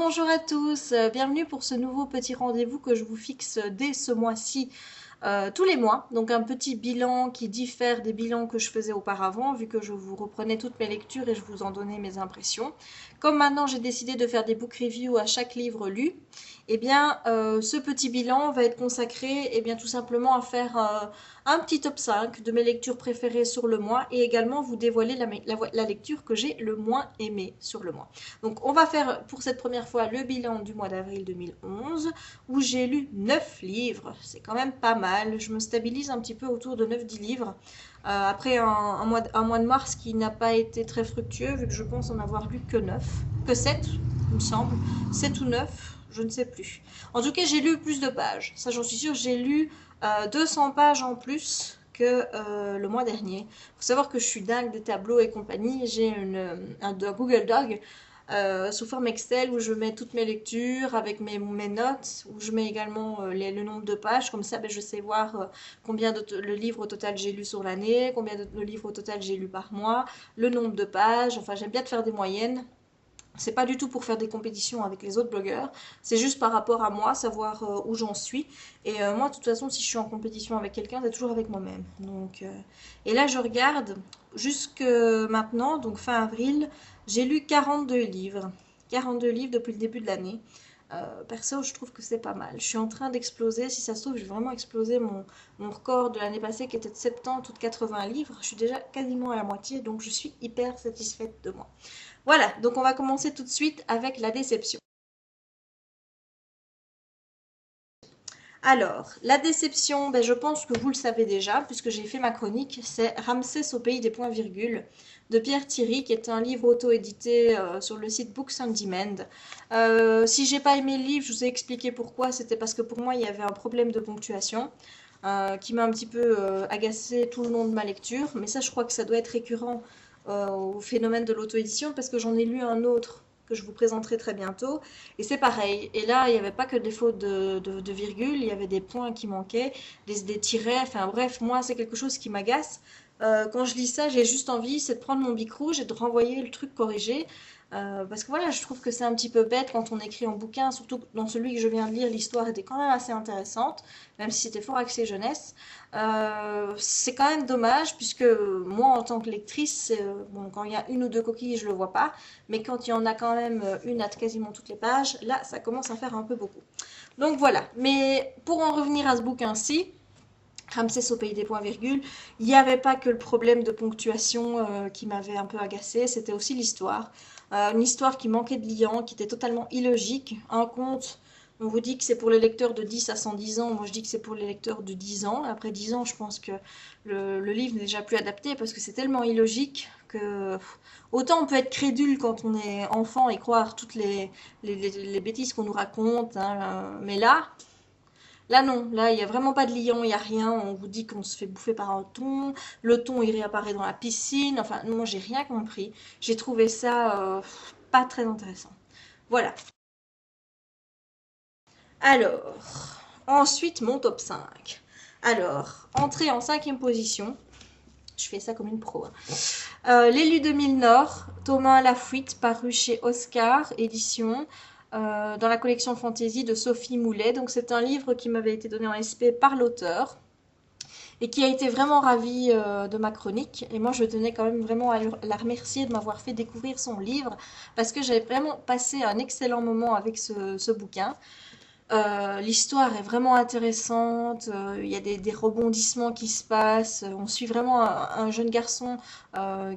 Bonjour à tous, bienvenue pour ce nouveau petit rendez-vous que je vous fixe dès ce mois-ci, tous les mois. Donc un petit bilan qui diffère des bilans que je faisais auparavant, vu que je vous reprenais toutes mes lectures et je vous en donnais mes impressions. Comme maintenant j'ai décidé de faire des book reviews à chaque livre lu, eh bien ce petit bilan va être consacré tout simplement à faire un petit top 5 de mes lectures préférées sur le mois et également vous dévoiler la lecture que j'ai le moins aimée sur le mois. Donc on va faire pour cette première fois le bilan du mois d'avril 2011 où j'ai lu 9 livres. C'est quand même pas mal. Je me stabilise un petit peu autour de 9-10 livres. Après un mois de mars qui n'a pas été très fructueux vu que je pense en avoir lu que 9, que 7 il me semble. 7 ou 9, je ne sais plus. En tout cas j'ai lu plus de pages. Ça j'en suis sûre, j'ai lu 200 pages en plus que le mois dernier. Il faut savoir que je suis dingue des tableaux et compagnie. J'ai un Google Doc sous forme Excel où je mets toutes mes lectures avec mes notes, où je mets également le nombre de pages. Comme ça, je sais voir combien le livre au total j'ai lu sur l'année, combien de livres au total j'ai lu par mois, le nombre de pages. Enfin, j'aime bien de faire des moyennes. C'est pas du tout pour faire des compétitions avec les autres blogueurs, c'est juste par rapport à moi, savoir où j'en suis. Et moi, de toute façon, si je suis en compétition avec quelqu'un, c'est toujours avec moi-même. Et là, je regarde jusque maintenant, donc fin avril, j'ai lu 42 livres. 42 livres depuis le début de l'année. Perso, je trouve que c'est pas mal. Je suis en train d'exploser. Si ça se trouve, je vais vraiment exploser mon record de l'année passée qui était de 70 ou de 80 livres. Je suis déjà quasiment à la moitié, donc je suis hyper satisfaite de moi. Voilà, donc on va commencer tout de suite avec la déception. Alors, la déception, je pense que vous le savez déjà, puisque j'ai fait ma chronique, c'est Ramsès au pays des points-virgules de Pierre Thierry, qui est un livre auto-édité sur le site Books on Demand. Si j'ai pas aimé le livre, je vous ai expliqué pourquoi, c'était parce que pour moi il y avait un problème de ponctuation. Qui m'a un petit peu agacé tout le long de ma lecture, mais ça je crois que ça doit être récurrent au phénomène de l'auto-édition parce que j'en ai lu un autre que je vous présenterai très bientôt et c'est pareil. Et là il n'y avait pas que des fautes de virgule, il y avait des points qui manquaient, des tirets, enfin bref, moi c'est quelque chose qui m'agace. Quand je lis ça, j'ai juste envie, c'est de prendre mon bic rouge et de renvoyer le truc corrigé. Parce que voilà, je trouve que c'est un petit peu bête quand on écrit en bouquin, surtout que dans celui que je viens de lire, l'histoire était quand même assez intéressante, même si c'était fort axé jeunesse. C'est quand même dommage, puisque moi, en tant que lectrice, bon, quand il y a une ou deux coquilles, je le vois pas, mais quand il y en a quand même une à quasiment toutes les pages, là, ça commence à faire un peu beaucoup. Donc voilà, mais pour en revenir à ce bouquin-ci, Ramsès au pays des points-virgules, il n'y avait pas que le problème de ponctuation qui m'avait un peu agacé, c'était aussi l'histoire. Une histoire qui manquait de liant, qui était totalement illogique. Un conte, on vous dit que c'est pour les lecteurs de 10 à 110 ans, moi je dis que c'est pour les lecteurs de 10 ans. Après 10 ans, je pense que le livre n'est déjà plus adapté parce que c'est tellement illogique que autant on peut être crédule quand on est enfant et croire toutes les bêtises qu'on nous raconte, hein, mais là non, là il n'y a vraiment pas de lion, il n'y a rien, on vous dit qu'on se fait bouffer par un thon, le thon il réapparaît dans la piscine, enfin non, moi j'ai rien compris, j'ai trouvé ça pas très intéressant. Voilà. Alors, ensuite mon top 5. Alors, entrée en cinquième position, je fais ça comme une pro, hein. L'élu de Mille Nord, Thomas Lafuite, paru chez Oscar Édition, dans la collection Fantasy de Sophie Moulet. Donc c'est un livre qui m'avait été donné en SP par l'auteur et qui a été vraiment ravie de ma chronique. Et moi, je tenais quand même vraiment à la remercier de m'avoir fait découvrir son livre parce que j'avais vraiment passé un excellent moment avec ce bouquin. L'histoire est vraiment intéressante, il y a des rebondissements qui se passent, on suit vraiment un jeune garçon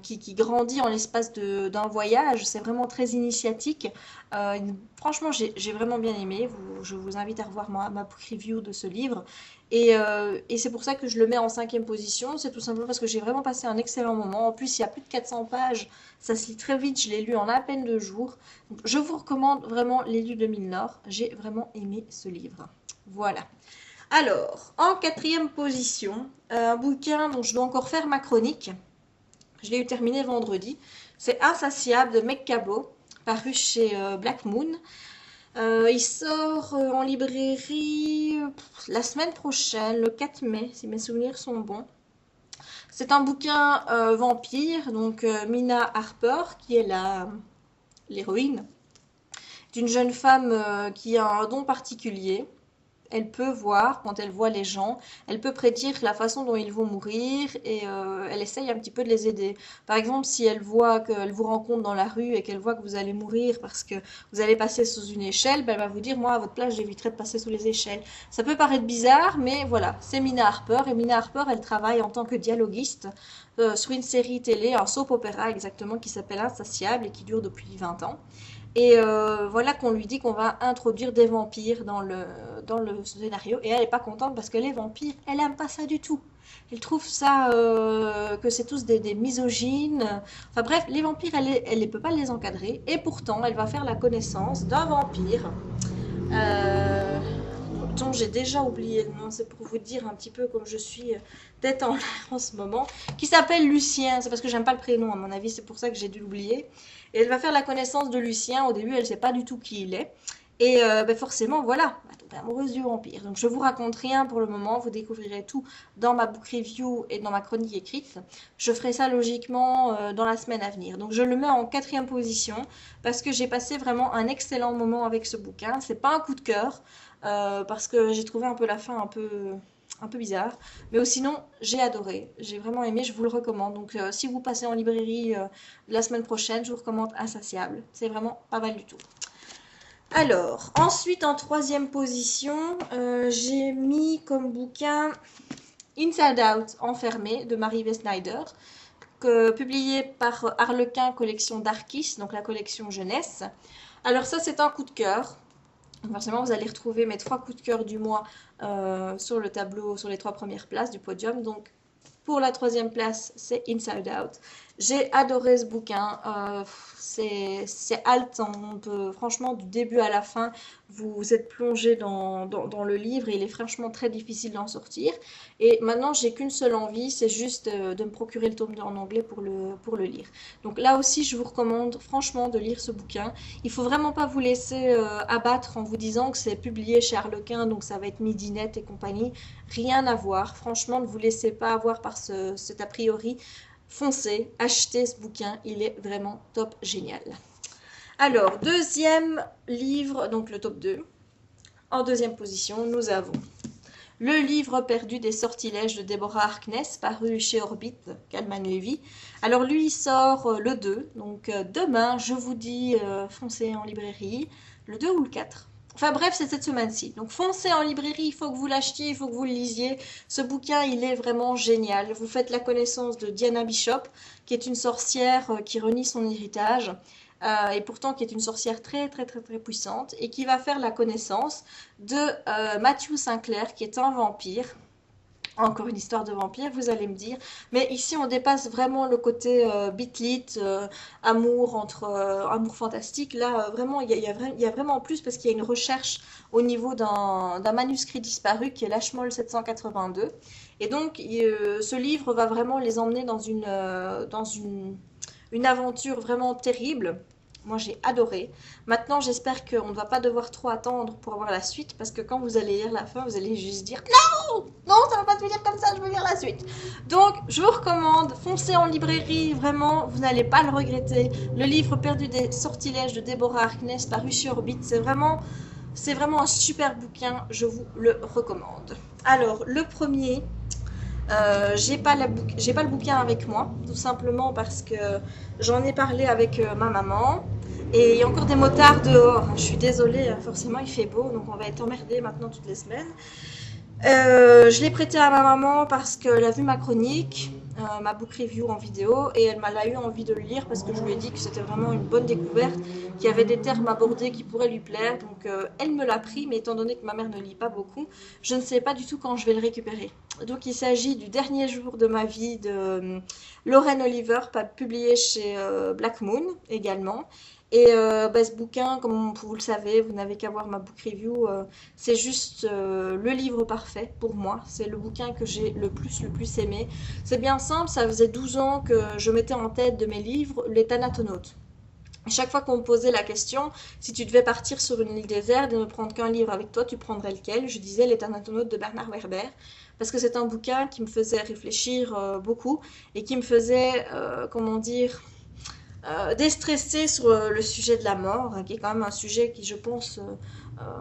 qui grandit en l'espace d'un voyage, c'est vraiment très initiatique. Euh, Franchement, j'ai vraiment bien aimé, je vous invite à revoir ma book review de ce livre. Et c'est pour ça que je le mets en cinquième position, c'est tout simplement parce que j'ai vraiment passé un excellent moment. En plus, il y a plus de 400 pages, ça se lit très vite, je l'ai lu en à peine 2 jours. Je vous recommande vraiment L'élu de Mille Nord. J'ai vraiment aimé ce livre. Voilà. Alors, en quatrième position, un bouquin dont je dois encore faire ma chronique. Je l'ai eu terminé vendredi. C'est Insatiable de Meg Cabot, paru chez Black Moon. Il sort en librairie la semaine prochaine, le 4 mai, si mes souvenirs sont bons. C'est un bouquin vampire, donc Mina Harper, qui est l'héroïne, d'une jeune femme qui a un don particulier. Elle peut voir, quand elle voit les gens, elle peut prédire la façon dont ils vont mourir et elle essaye un petit peu de les aider. Par exemple, si elle voit qu'elle vous rencontre dans la rue et qu'elle voit que vous allez mourir parce que vous allez passer sous une échelle, ben, elle va vous dire, moi, à votre place, j'éviterais de passer sous les échelles. Ça peut paraître bizarre, mais voilà, c'est Mina Harper. Et Mina Harper, elle travaille en tant que dialoguiste sur une série télé, un soap opéra exactement, qui s'appelle Insatiable et qui dure depuis 20 ans. Et voilà qu'on lui dit qu'on va introduire des vampires dans le scénario. Et elle n'est pas contente parce que les vampires, elle aime pas ça du tout. Elle trouve ça que c'est tous des misogynes. Enfin bref, les vampires, elle ne peut pas les encadrer. Et pourtant, elle va faire la connaissance d'un vampire euh, dont j'ai déjà oublié le nom. C'est pour vous dire un petit peu comme je suis tête en l'air en ce moment. Qui s'appelle Lucien. C'est parce que j'aime pas le prénom à mon avis. C'est pour ça que j'ai dû l'oublier. Et elle va faire la connaissance de Lucien. Au début, elle ne sait pas du tout qui il est. Et ben forcément, voilà, elle va tomber amoureuse du vampire. Donc je vous raconte rien pour le moment. Vous découvrirez tout dans ma book review et dans ma chronique écrite. Je ferai ça logiquement dans la semaine à venir. Donc je le mets en 4e position parce que j'ai passé vraiment un excellent moment avec ce bouquin. C'est pas un coup de cœur parce que j'ai trouvé un peu la fin un peu bizarre. Mais sinon, j'ai adoré. J'ai vraiment aimé. Je vous le recommande. Donc, si vous passez en librairie la semaine prochaine, je vous recommande Insatiable. C'est vraiment pas mal du tout. Alors, ensuite, en 3e position, j'ai mis comme bouquin Inside Out, Enfermé, de Marie V. Snyder, publié par Harlequin, collection Darkis, donc la collection jeunesse. Alors ça, c'est un coup de cœur. Forcément, vous allez retrouver mes 3 coups de cœur du mois sur le tableau, sur les 3 premières places du podium. Donc, pour la 3e place, c'est Inside Out. J'ai adoré ce bouquin. C'est haletant. Franchement, du début à la fin, vous êtes plongé dans le livre et il est franchement très difficile d'en sortir. Et maintenant, j'ai qu'une seule envie, c'est juste de me procurer le tome 2 en anglais pour le lire. Donc là aussi, je vous recommande franchement de lire ce bouquin. Il faut vraiment pas vous laisser abattre en vous disant que c'est publié chez Harlequin, donc ça va être Midinette et compagnie. Rien à voir. Franchement, ne vous laissez pas avoir par cet a priori. Foncez, achetez ce bouquin, il est vraiment top génial. Alors, 2e livre, donc le top 2. En 2e position, nous avons Le livre perdu des sortilèges de Deborah Harkness, paru chez Orbit, Calman Levy. Alors lui, il sort le 2, donc demain, je vous dis, foncez en librairie, le 2 ou le 4. Enfin bref, c'est cette semaine-ci. Donc foncez en librairie, il faut que vous l'achetiez, il faut que vous le lisiez. Ce bouquin, il est vraiment génial. Vous faites la connaissance de Diana Bishop, qui est une sorcière qui renie son héritage. Et pourtant qui est une sorcière très très très très puissante et qui va faire la connaissance de Matthew Sinclair qui est un vampire. Encore une histoire de vampire, vous allez me dire. Mais ici, on dépasse vraiment le côté bitlit, amour amour fantastique. Là, vraiment, il y a vraiment plus parce qu'il y a une recherche au niveau d'un manuscrit disparu qui est l'Ashmole 782. Et donc, ce livre va vraiment les emmener dans une aventure vraiment terrible. Moi, j'ai adoré. Maintenant, j'espère qu'on ne va pas devoir trop attendre pour avoir la suite, parce que quand vous allez lire la fin, vous allez juste dire non, non, ça va pas se finir comme ça, je veux lire la suite. Donc, je vous recommande, foncez en librairie, vraiment, vous n'allez pas le regretter. Le livre perdu des sortilèges de Deborah Harkness paru chez Orbit, c'est vraiment un super bouquin, je vous le recommande. Alors, le premier, j'ai pas le bouquin avec moi, tout simplement parce que j'en ai parlé avec ma maman. Et il y a encore des motards dehors. Je suis désolée, forcément il fait beau, donc on va être emmerdés maintenant toutes les semaines. Je l'ai prêté à ma maman parce qu'elle a vu ma chronique, ma book review en vidéo, et elle m'a eu envie de le lire parce que je lui ai dit que c'était vraiment une bonne découverte, qu'il y avait des termes abordés qui pourraient lui plaire. Donc elle me l'a pris, mais étant donné que ma mère ne lit pas beaucoup, je ne sais pas du tout quand je vais le récupérer. Donc il s'agit du dernier jour de ma vie de Lauren Oliver, publié chez Black Moon également. Et ce bouquin, comme vous le savez, vous n'avez qu'à voir ma book review, c'est juste le livre parfait pour moi. C'est le bouquin que j'ai le plus aimé. C'est bien simple, ça faisait 12 ans que je mettais en tête de mes livres les Thanatonautes. Chaque fois qu'on me posait la question, si tu devais partir sur une île déserte et ne prendre qu'un livre avec toi, tu prendrais lequel? Je disais Les Thanatonautes de Bernard Werber, parce que c'est un bouquin qui me faisait réfléchir beaucoup et qui me faisait, comment dire, déstresser sur le sujet de la mort, qui est quand même un sujet qui, je pense,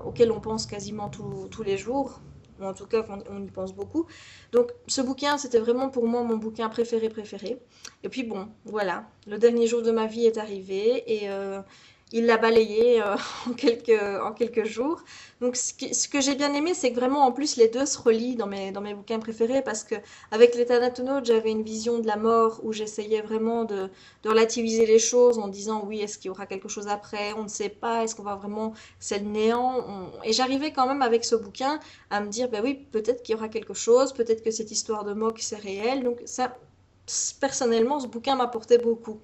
auquel on pense quasiment tous les jours, ou en tout cas on y pense beaucoup. Donc ce bouquin, c'était vraiment pour moi mon bouquin préféré. Et puis bon, voilà, le dernier jour de ma vie est arrivé et il l'a balayé en quelques jours. Donc ce que j'ai bien aimé, c'est que vraiment en plus les deux se relient dans mes bouquins préférés parce que avec les Thanatonautes, j'avais une vision de la mort où j'essayais vraiment de relativiser les choses en disant oui, est-ce qu'il y aura quelque chose après? On ne sait pas, est-ce qu'on va vraiment, c'est le néant? Et j'arrivais quand même avec ce bouquin à me dire, ben oui, peut-être qu'il y aura quelque chose, peut-être que cette histoire de Mock, c'est réel. Donc ça, personnellement, ce bouquin m'apportait beaucoup.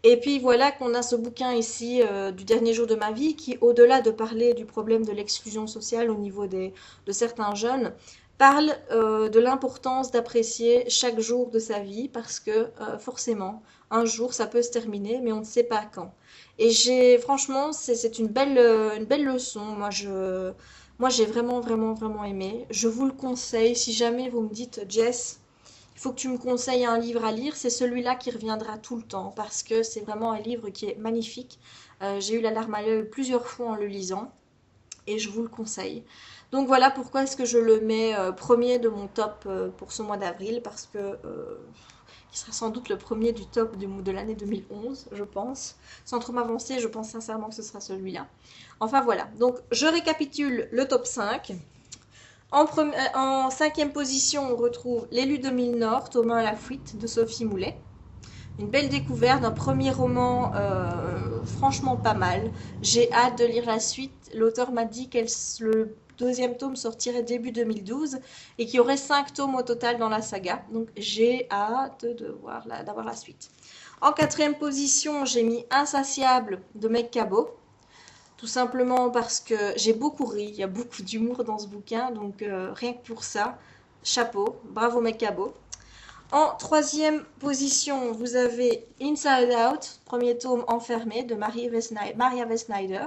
Et puis voilà qu'on a ce bouquin ici du dernier jour de ma vie qui, au-delà de parler du problème de l'exclusion sociale au niveau de certains jeunes, parle de l'importance d'apprécier chaque jour de sa vie parce que forcément, un jour ça peut se terminer, mais on ne sait pas quand. Et franchement, c'est une belle leçon. Moi, j'ai vraiment aimé. Je vous le conseille. Si jamais vous me dites, Jess, il faut que tu me conseilles un livre à lire, c'est celui-là qui reviendra tout le temps parce que c'est vraiment un livre qui est magnifique. J'ai eu la larme à l'œil plusieurs fois en le lisant et je vous le conseille. Donc voilà pourquoi est-ce que je le mets premier de mon top pour ce mois d'avril parce que il sera sans doute le premier du top de l'année 2011, je pense. Sans trop m'avancer, je pense sincèrement que ce sera celui-là. Enfin voilà, donc je récapitule le top 5. En cinquième position, on retrouve L'élu de Mille Nord, Thomas à la fuite de Sophie Moulet. Une belle découverte, un premier roman franchement pas mal. J'ai hâte de lire la suite. L'auteur m'a dit que le deuxième tome sortirait début 2012 et qu'il y aurait 5 tomes au total dans la saga. Donc j'ai hâte d'avoir la suite. En quatrième position, j'ai mis Insatiable de Meg Cabot. Tout simplement parce que j'ai beaucoup ri, il y a beaucoup d'humour dans ce bouquin, donc rien que pour ça, chapeau, bravo Meg Cabot. En troisième position, vous avez Inside Out, premier tome enfermé de Maria Snyder.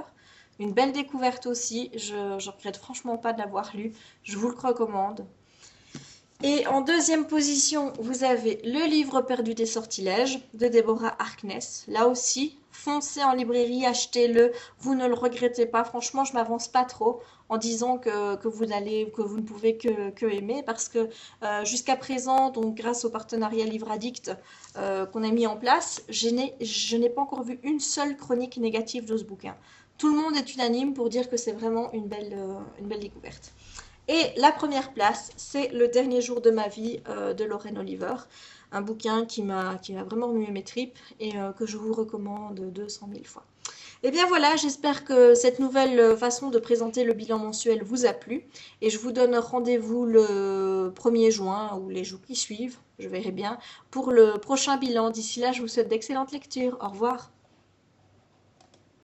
Une belle découverte aussi, je ne regrette franchement pas de l'avoir lu, je vous le recommande. Et en deuxième position, vous avez Le livre perdu des sortilèges de Deborah Harkness. Là aussi, foncez en librairie, achetez-le, vous ne le regrettez pas. Franchement, je m'avance pas trop en disant que vous ne pouvez que aimer parce que jusqu'à présent, donc grâce au partenariat Livre Addict qu'on a mis en place, je n'ai pas encore vu une seule chronique négative de ce bouquin. Tout le monde est unanime pour dire que c'est vraiment une belle découverte. Et la première place, c'est Le dernier jour de ma vie de Lorraine Oliver, un bouquin qui m'a vraiment remué mes tripes et que je vous recommande 200 000 fois. Et bien voilà, j'espère que cette nouvelle façon de présenter le bilan mensuel vous a plu et je vous donne rendez-vous le 1er juin ou les jours qui suivent, je verrai bien, pour le prochain bilan. D'ici là, je vous souhaite d'excellentes lectures. Au revoir.